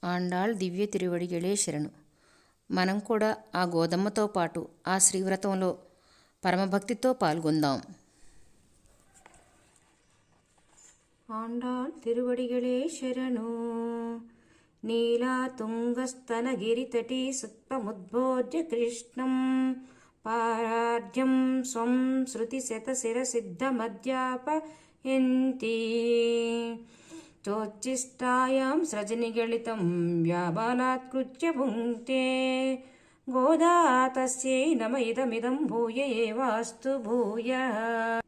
ఆండాళ్ దివ్య తిరువడిగళే శరణు. మనం కూడా ఆ గోదమ్మతో పాటు ఆ శ్రీవ్రతంలో పరమభక్తితో పాల్గొందాం. ఆండాళ్ తిరువడిగళే శరణు. నీలా తుంగస్తనగిరితటీ సత్వముద్బోధ్య కృష్ణం పారాఢ్యం స్వం శృతిశతశిరసిద్ధమధ్యాపయంతి చోచ్చిష్టాయాం సృజనిగళితం వ్యాబాలాత్కృత్య భుంక్తే గోదా తస్యై నమ ఇదమిదం భూయ ఏవాస్తు భూయః.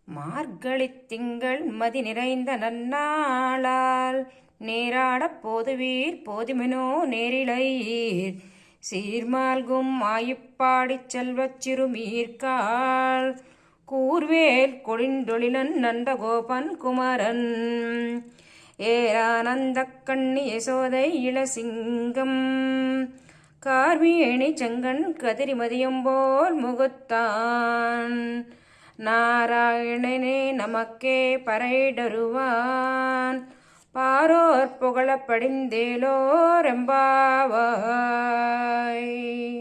மார்கழித்திங்கள் மதி நிறைந்த நன்னாளால் நேராடப் போதுவீர் போதுமெனோ நேரிழையீர் சீர்மால்கும் ஆயிப்பாடிச் செல்வச் சிறுமீர்காள் கூர்வேல் கொழிந்தொழிலன் நந்தகோபன் குமரன் ஏரானந்தக் கண்ணி யசோதை இளசிங்கம் கார்மேனி செங்கண் கதிரிமதியம்போல் முகுத்தான் நாராயணனே நமக்கே பறைடருவான் பாரோர் புகழப் படிந்தேலோரெம்பாவாய்.